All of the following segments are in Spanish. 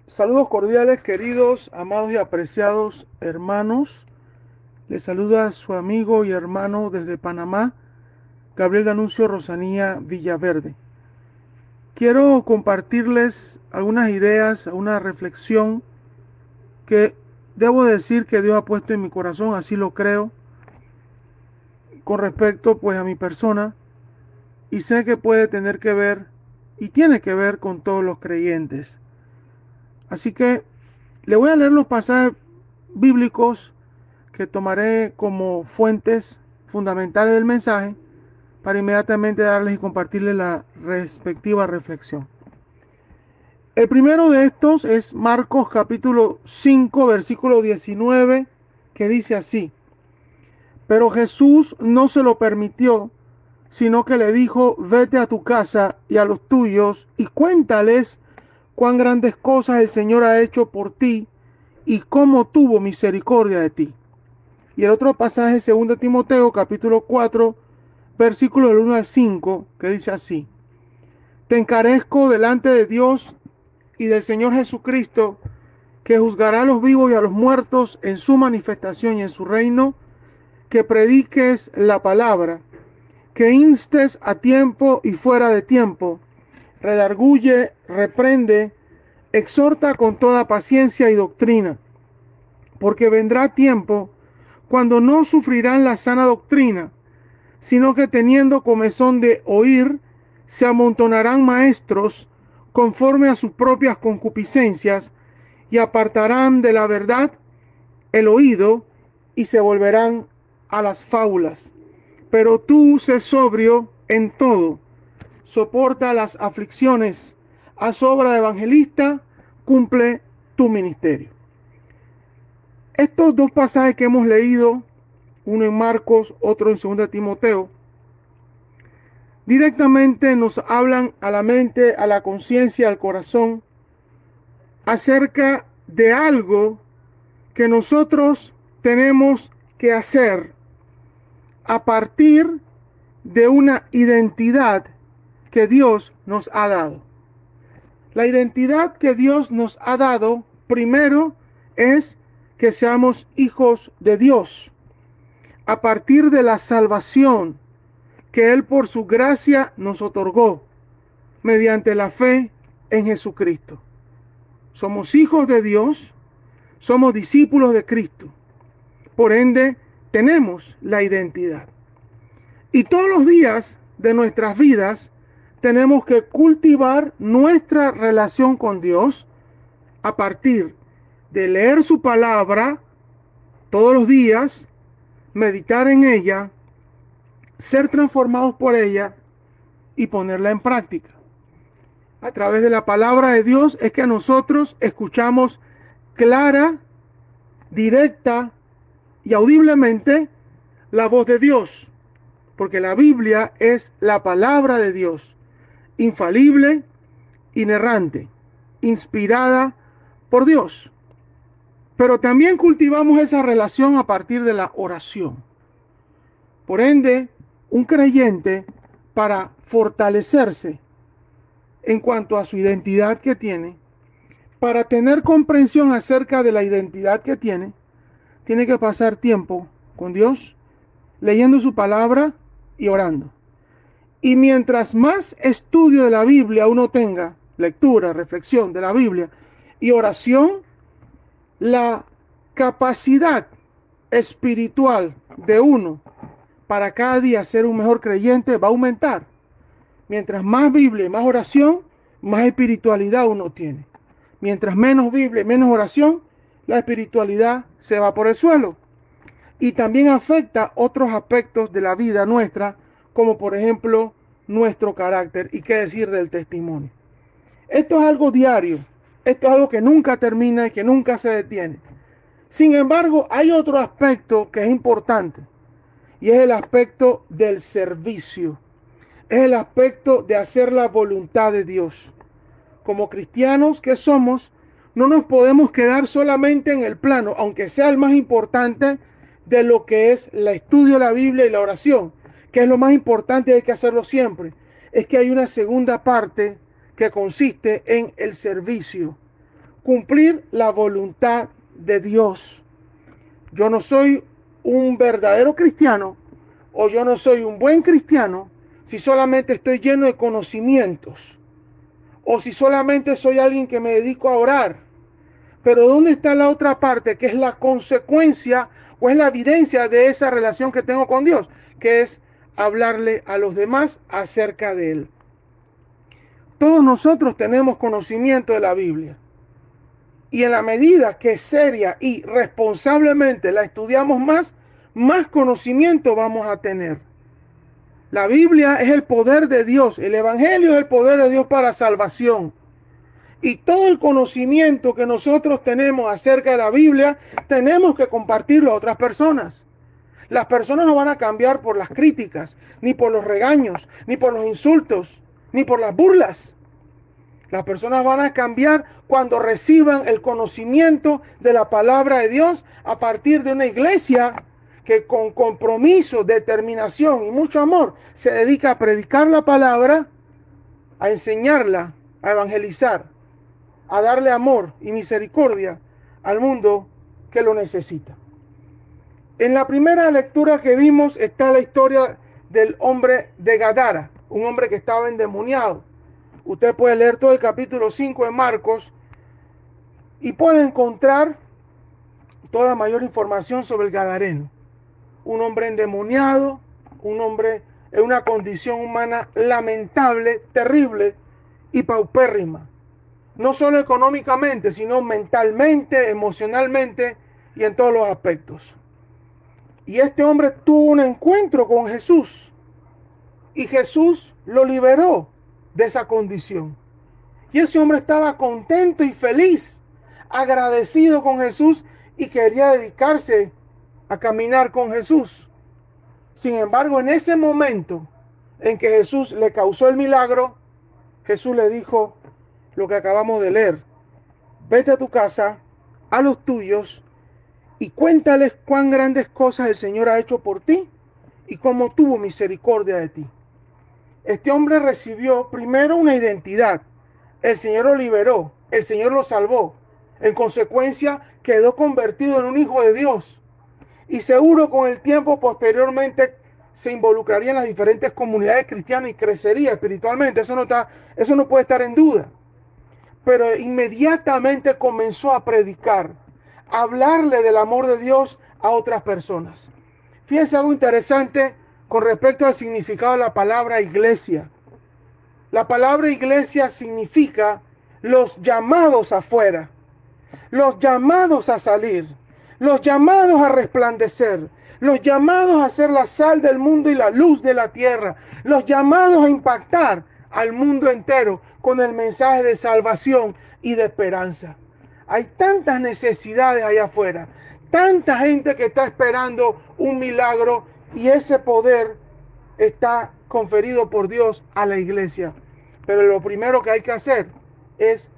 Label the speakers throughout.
Speaker 1: Saludos cordiales, queridos, amados y apreciados hermanos. Les saluda su amigo y hermano desde Panamá, Gabriel Danuncio Rosanía Villaverde. Quiero compartirles algunas ideas, una reflexión que debo decir que Dios ha puesto en mi corazón, así lo creo, con respecto pues a mi persona, y sé que puede tener que ver y tiene que ver con todos los creyentes. Así que le voy a leer los pasajes bíblicos que tomaré como fuentes fundamentales del mensaje para inmediatamente darles y compartirles la respectiva reflexión. El primero de estos es Marcos capítulo 5, versículo 19, que dice así: pero Jesús no se lo permitió, sino que le dijo: vete a tu casa y a los tuyos y cuéntales cuán grandes cosas el Señor ha hecho por ti y cómo tuvo misericordia de ti. Y el otro pasaje, 2 Timoteo, capítulo 4, versículo del 1 al 5, que dice así: te encarezco delante de Dios y del Señor Jesucristo, que juzgará a los vivos y a los muertos en su manifestación y en su reino, que prediques la palabra, que instes a tiempo y fuera de tiempo, redarguye, reprende, exhorta con toda paciencia y doctrina, porque vendrá tiempo cuando no sufrirán la sana doctrina, sino que teniendo comezón de oír, se amontonarán maestros conforme a sus propias concupiscencias, y apartarán de la verdad el oído, y se volverán a las fábulas. Pero tú sé sobrio en todo, soporta las aflicciones, haz obra de evangelista, cumple tu ministerio. Estos dos pasajes que hemos leído, uno en Marcos, otro en 2 Timoteo, directamente nos hablan a la mente, a la conciencia, al corazón, acerca de algo que nosotros tenemos que hacer a partir de una identidad que Dios nos ha dado. La identidad que Dios nos ha dado, primero, es que seamos hijos de Dios, a partir de la salvación que Él por su gracia nos otorgó mediante la fe en Jesucristo. Somos hijos de Dios, somos discípulos de Cristo. Por ende, tenemos la identidad. Y todos los días de nuestras vidas tenemos que cultivar nuestra relación con Dios a partir de leer su palabra todos los días, meditar en ella, ser transformados por ella y ponerla en práctica. A través de la palabra de Dios es que nosotros escuchamos clara, directa y audiblemente la voz de Dios, porque la Biblia es la palabra de Dios, infalible, inerrante, inspirada por Dios. Pero también cultivamos esa relación a partir de la oración. Por ende, un creyente, para fortalecerse en cuanto a su identidad que tiene, para tener comprensión acerca de la identidad que tiene que pasar tiempo con Dios, leyendo su palabra y orando. Y mientras más estudio de la Biblia uno tenga, lectura, reflexión de la Biblia y oración, la capacidad espiritual de uno para cada día ser un mejor creyente va a aumentar. Mientras más Biblia y más oración, más espiritualidad uno tiene. Mientras menos Biblia y menos oración, la espiritualidad se va por el suelo. Y también afecta otros aspectos de la vida nuestra, como por ejemplo nuestro carácter y qué decir del testimonio. Esto es algo diario, esto es algo que nunca termina y que nunca se detiene. Sin embargo, hay otro aspecto que es importante y es el aspecto del servicio. Es el aspecto de hacer la voluntad de Dios. Como cristianos que somos, no nos podemos quedar solamente en el plano, aunque sea el más importante, de lo que es el estudio de la Biblia y la oración, que es lo más importante y hay que hacerlo siempre. Es que hay una segunda parte que consiste en el servicio. cumplir la voluntad de Dios. Yo no soy un verdadero cristiano o yo no soy un buen cristiano si solamente estoy lleno de conocimientos o si solamente soy alguien que me dedico a orar. Pero ¿dónde está la otra parte que es la consecuencia o es la evidencia de esa relación que tengo con Dios? Que es hablarle a los demás acerca de Él. Todos nosotros tenemos conocimiento de la Biblia. Y en la medida que seria y responsablemente la estudiamos más conocimiento vamos a tener. La Biblia es el poder de Dios. El Evangelio es el poder de Dios para salvación. Y todo el conocimiento que nosotros tenemos acerca de la Biblia, tenemos que compartirlo a otras personas. Las personas no van a cambiar por las críticas, ni por los regaños, ni por los insultos, ni por las burlas. Las personas van a cambiar cuando reciban el conocimiento de la palabra de Dios a partir de una iglesia que con compromiso, determinación y mucho amor se dedica a predicar la palabra, a enseñarla, a evangelizar, a darle amor y misericordia al mundo que lo necesita. En la primera lectura que vimos está la historia del hombre de Gadara, un hombre que estaba endemoniado. Usted puede leer todo el capítulo 5 de Marcos y puede encontrar toda mayor información sobre el gadareno. Un hombre endemoniado, un hombre en una condición humana lamentable, terrible y paupérrima. No solo económicamente, sino mentalmente, emocionalmente y en todos los aspectos. Y este hombre tuvo un encuentro con Jesús y Jesús lo liberó de esa condición. Y ese hombre estaba contento y feliz, agradecido con Jesús y quería dedicarse a caminar con Jesús. Sin embargo, en ese momento en que Jesús le causó el milagro, Jesús le dijo lo que acabamos de leer: vete a tu casa, a los tuyos, y cuéntales cuán grandes cosas el Señor ha hecho por ti y cómo tuvo misericordia de ti. Este hombre recibió primero una identidad. El Señor lo liberó, el Señor lo salvó. En consecuencia, quedó convertido en un hijo de Dios. Y seguro con el tiempo posteriormente se involucraría en las diferentes comunidades cristianas y crecería espiritualmente. Eso no puede estar en duda. Pero inmediatamente comenzó a predicar, a hablarle del amor de Dios a otras personas. Fíjense algo interesante con respecto al significado de la palabra iglesia. La palabra iglesia significa los llamados afuera, los llamados a salir, los llamados a resplandecer, los llamados a ser la sal del mundo y la luz de la tierra, los llamados a impactar al mundo entero con el mensaje de salvación y de esperanza. Hay tantas necesidades allá afuera, tanta gente que está esperando un milagro y ese poder está conferido por Dios a la iglesia. Pero lo primero que hay que hacer es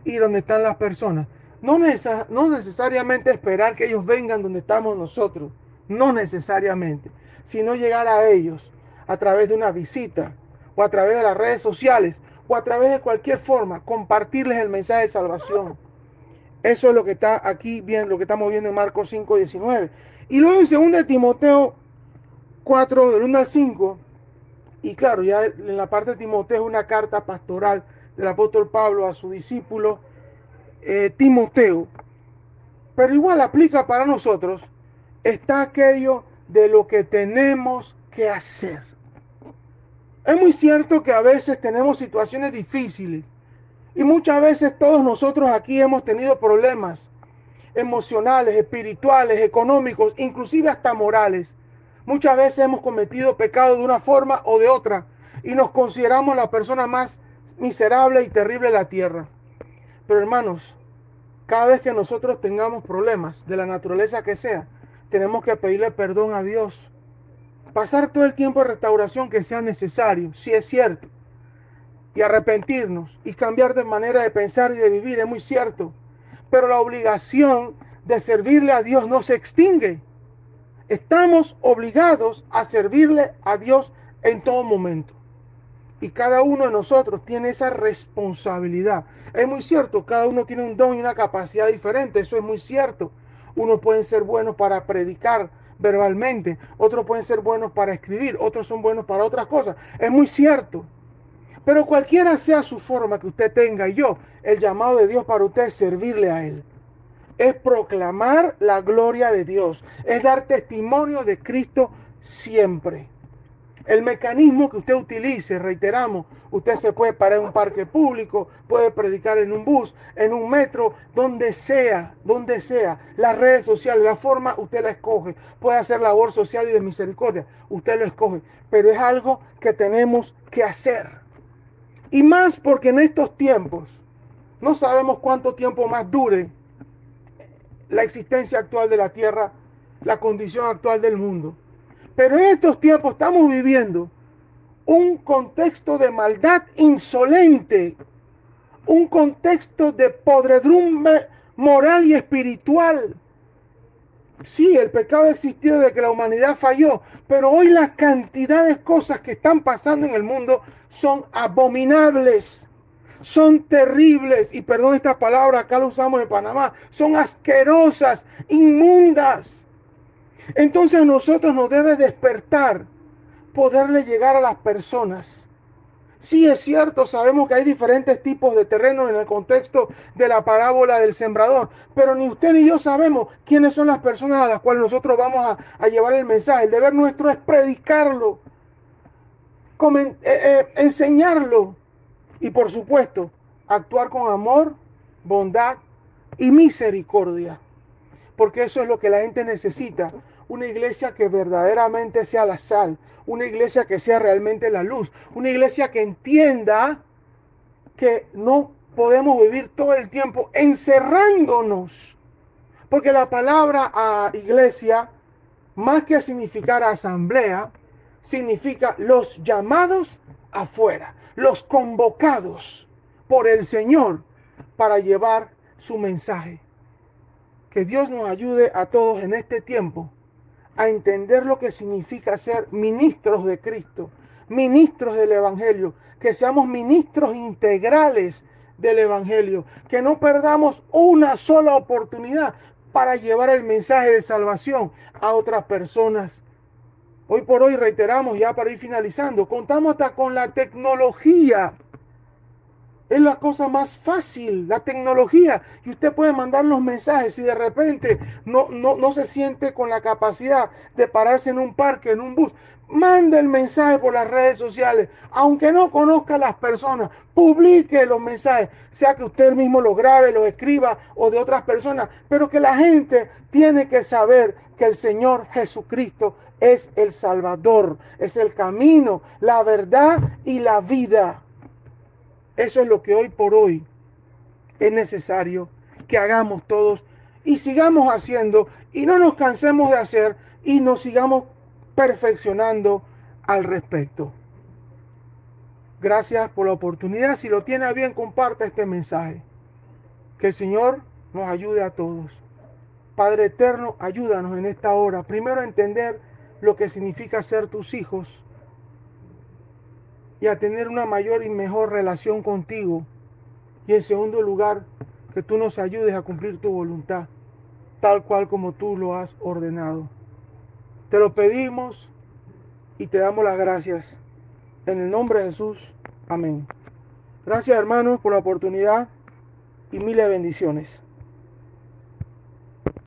Speaker 1: ir donde están las personas. No necesariamente esperar que ellos vengan donde estamos nosotros, no necesariamente, sino llegar a ellos a través de una visita o a través de las redes sociales o a través de cualquier forma, compartirles el mensaje de salvación. Eso es lo que está aquí bien, lo que estamos viendo en Marcos 5:19. Y luego en 2 Timoteo 4, del 1 al 5, y claro, ya en la parte de Timoteo es una carta pastoral del apóstol Pablo a su discípulo Timoteo, pero igual aplica para nosotros, está aquello de lo que tenemos que hacer. Es muy cierto que a veces tenemos situaciones difíciles y muchas veces todos nosotros aquí hemos tenido problemas emocionales, espirituales, económicos, inclusive hasta morales. Muchas veces hemos cometido pecado de una forma o de otra y nos consideramos la persona más miserable y terrible de la tierra. Pero hermanos, cada vez que nosotros tengamos problemas de la naturaleza que sea, tenemos que pedirle perdón a Dios. Pasar todo el tiempo de restauración que sea necesario, si es cierto. Y arrepentirnos y cambiar de manera de pensar y de vivir, es muy cierto. Pero la obligación de servirle a Dios no se extingue. Estamos obligados a servirle a Dios en todo momento. Y cada uno de nosotros tiene esa responsabilidad. Es muy cierto, cada uno tiene un don y una capacidad diferente, eso es muy cierto. Unos pueden ser buenos para predicar verbalmente, otros pueden ser buenos para escribir, otros son buenos para otras cosas. Es muy cierto. Pero cualquiera sea su forma que usted tenga, y yo, el llamado de Dios para usted es servirle a Él. Es proclamar la gloria de Dios, es dar testimonio de Cristo siempre. El mecanismo que usted utilice, reiteramos, usted se puede parar en un parque público, puede predicar en un bus, en un metro, donde sea, donde sea. Las redes sociales, la forma, usted la escoge. Puede hacer labor social y de misericordia, usted lo escoge. Pero es algo que tenemos que hacer. Y más porque en estos tiempos, no sabemos cuánto tiempo más dure la existencia actual de la tierra, la condición actual del mundo. Pero en estos tiempos estamos viviendo un contexto de maldad insolente, un contexto de podredumbre moral y espiritual. Sí, el pecado ha existido desde que la humanidad falló, pero hoy la cantidad de cosas que están pasando en el mundo son abominables, son terribles, y perdón esta palabra, acá lo usamos en Panamá, son asquerosas, inmundas. Entonces a nosotros nos debe despertar poderle llegar a las personas. Sí, es cierto, sabemos que hay diferentes tipos de terrenos en el contexto de la parábola del sembrador, pero ni usted ni yo sabemos quiénes son las personas a las cuales nosotros vamos a llevar el mensaje. El deber nuestro es predicarlo, enseñarlo y, por supuesto, actuar con amor, bondad y misericordia, porque eso es lo que la gente necesita. Una iglesia que verdaderamente sea la sal, una iglesia que sea realmente la luz, una iglesia que entienda que no podemos vivir todo el tiempo encerrándonos, porque la palabra iglesia, más que significar asamblea, significa los llamados afuera, los convocados por el Señor para llevar su mensaje. Que Dios nos ayude a todos en este tiempo a entender lo que significa ser ministros de Cristo, ministros del Evangelio, que seamos ministros integrales del Evangelio, que no perdamos una sola oportunidad para llevar el mensaje de salvación a otras personas. Hoy por hoy, reiteramos, ya para ir finalizando, contamos hasta con la tecnología. Es la cosa más fácil, la tecnología. Y usted puede mandar los mensajes. Si de repente no se siente con la capacidad de pararse en un parque, en un bus, mande el mensaje por las redes sociales. Aunque no conozca a las personas, publique los mensajes. Sea que usted mismo los grabe, los escriba o de otras personas. Pero que la gente tiene que saber que el Señor Jesucristo es el Salvador. Es el camino, la verdad y la vida. Eso es lo que hoy por hoy es necesario que hagamos todos y sigamos haciendo y no nos cansemos de hacer y nos sigamos perfeccionando al respecto. Gracias por la oportunidad. Si lo tiene a bien, comparte este mensaje. Que el Señor nos ayude a todos. Padre eterno, ayúdanos en esta hora. Primero a entender lo que significa ser tus hijos y a tener una mayor y mejor relación contigo. Y en segundo lugar, que tú nos ayudes a cumplir tu voluntad, tal cual como tú lo has ordenado. Te lo pedimos y te damos las gracias. En el nombre de Jesús. Amén. Gracias, hermanos, por la oportunidad y miles de bendiciones.